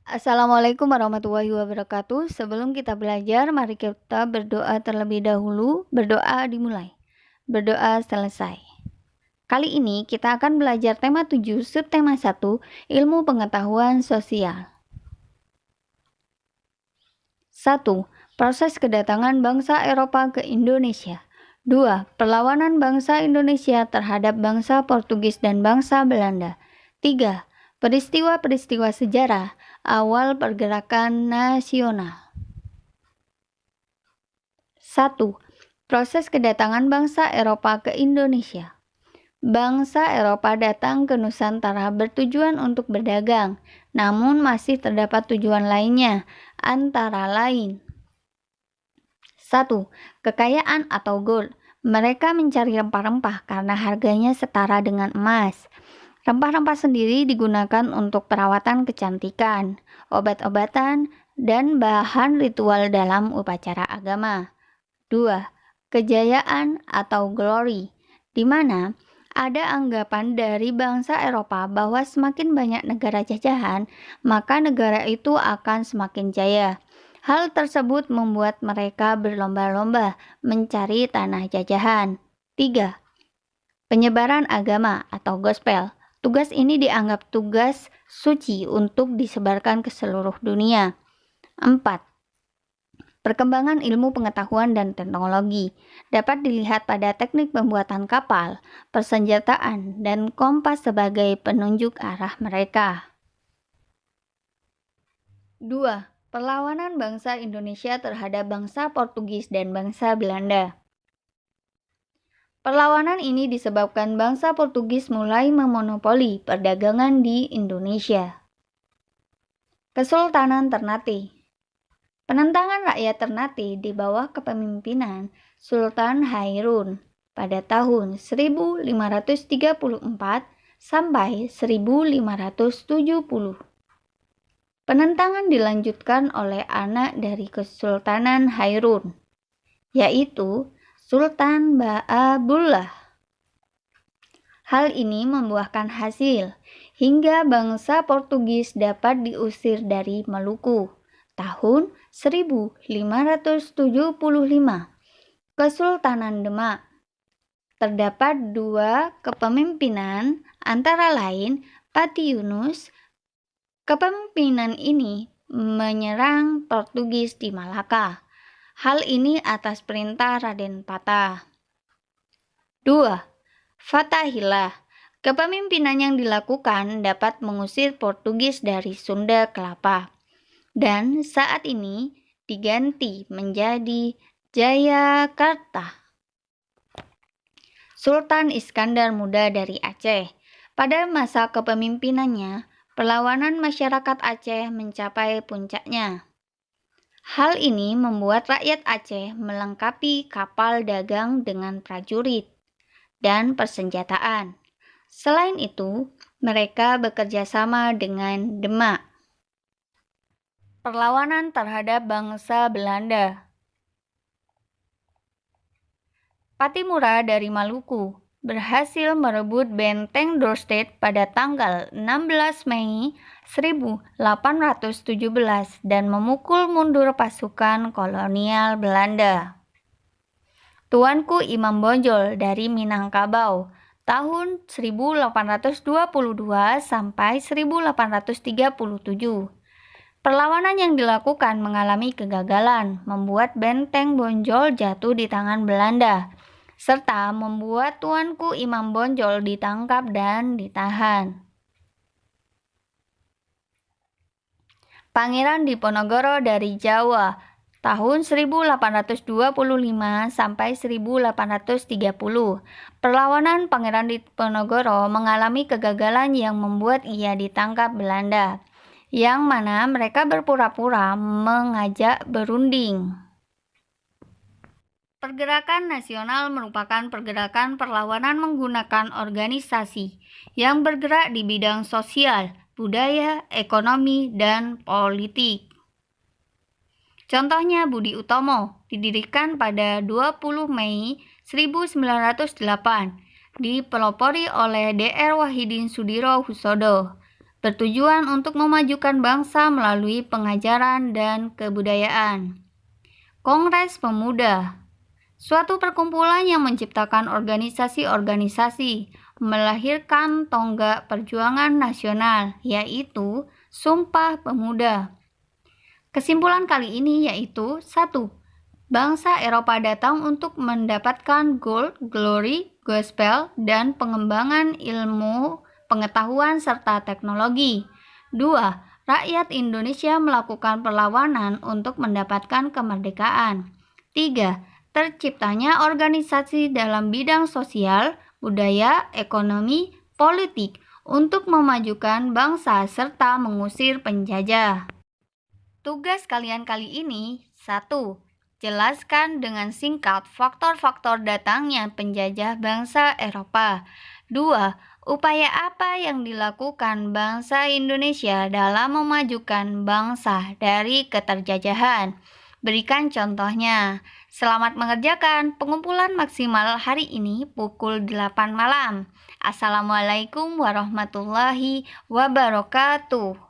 Assalamualaikum warahmatullahi wabarakatuh. Sebelum kita belajar, mari kita berdoa terlebih dahulu. Berdoa dimulai. Berdoa selesai. Kali ini kita akan belajar tema 7, subtema 1, ilmu pengetahuan sosial. 1. Proses kedatangan bangsa Eropa ke Indonesia. 2. Perlawanan bangsa Indonesia terhadap bangsa Portugis dan bangsa Belanda. 3. Peristiwa-peristiwa sejarah awal pergerakan nasional. 1. Proses kedatangan bangsa Eropa ke Indonesia. Bangsa Eropa datang ke Nusantara bertujuan untuk berdagang, namun masih terdapat tujuan lainnya, antara lain 1. Kekayaan atau gold. Mereka mencari rempah-rempah karena harganya setara dengan emas. Rempah-rempah sendiri digunakan untuk perawatan kecantikan, obat-obatan, dan bahan ritual dalam upacara agama. 2. Kejayaan atau glory, di mana ada anggapan dari bangsa Eropa bahwa semakin banyak negara jajahan, maka negara itu akan semakin jaya. Hal tersebut membuat mereka berlomba-lomba mencari tanah jajahan. 3. Penyebaran agama atau gospel. Tugas ini dianggap tugas suci untuk disebarkan ke seluruh dunia. 4. Perkembangan ilmu pengetahuan dan teknologi dapat dilihat pada teknik pembuatan kapal, persenjataan, dan kompas sebagai penunjuk arah mereka. 2. Perlawanan bangsa Indonesia terhadap bangsa Portugis dan bangsa Belanda. Perlawanan ini disebabkan bangsa Portugis mulai memonopoli perdagangan di Indonesia. Kesultanan Ternate. Penentangan rakyat Ternate di bawah kepemimpinan Sultan Hairun pada tahun 1534 sampai 1570. Penentangan dilanjutkan oleh anak dari Kesultanan Hairun, yaitu Sultan Baabullah. Hal ini membuahkan hasil hingga bangsa Portugis dapat diusir dari Maluku tahun 1575. Kesultanan Demak. Terdapat dua kepemimpinan, antara lain Pati Yunus. Kepemimpinan ini menyerang Portugis di Malaka. Hal ini atas perintah Raden Patah. 2. Fathahillah. Kepemimpinan yang dilakukan dapat mengusir Portugis dari Sunda Kelapa, dan saat ini diganti menjadi Jayakarta. Sultan Iskandar Muda dari Aceh. Pada masa kepemimpinannya, perlawanan masyarakat Aceh mencapai puncaknya. Hal ini membuat rakyat Aceh melengkapi kapal dagang dengan prajurit dan persenjataan. Selain itu, mereka bekerja sama dengan Demak. Perlawanan terhadap bangsa Belanda. Patimura dari Maluku berhasil merebut benteng Dorset pada tanggal 16 Mei 1817 dan memukul mundur pasukan kolonial Belanda. Tuanku Imam Bonjol dari Minangkabau tahun 1822 sampai 1837. Perlawanan yang dilakukan mengalami kegagalan, membuat benteng Bonjol jatuh di tangan Belanda, serta membuat Tuanku Imam Bonjol ditangkap dan ditahan. Pangeran Diponegoro dari Jawa tahun 1825 sampai 1830. Perlawanan Pangeran Diponegoro mengalami kegagalan yang membuat ia ditangkap Belanda, yang mana mereka berpura-pura mengajak berunding. Pergerakan nasional merupakan pergerakan perlawanan menggunakan organisasi yang bergerak di bidang sosial, budaya, ekonomi, dan politik. Contohnya Budi Utomo, didirikan pada 20 Mei 1908, dipelopori oleh Dr. Wahidin Sudirohusodo. bertujuan untuk memajukan bangsa melalui pengajaran dan kebudayaan. Kongres Pemuda, suatu perkumpulan yang menciptakan organisasi-organisasi, melahirkan tonggak perjuangan nasional, yaitu Sumpah Pemuda. Kesimpulan kali ini yaitu 1. Bangsa Eropa datang untuk mendapatkan gold, glory, gospel, dan pengembangan ilmu, pengetahuan, serta teknologi. 2. Rakyat Indonesia melakukan perlawanan untuk mendapatkan kemerdekaan. 3. Terciptanya organisasi dalam bidang sosial, budaya, ekonomi, politik untuk memajukan bangsa serta mengusir penjajah. Tugas kalian kali ini 1. Jelaskan dengan singkat faktor-faktor datangnya penjajah bangsa Eropa. 2. Upaya apa yang dilakukan bangsa Indonesia dalam memajukan bangsa dari keterjajahan? Berikan contohnya. Selamat mengerjakan. Pengumpulan maksimal hari ini pukul 8 malam. Assalamualaikum warahmatullahi wabarakatuh.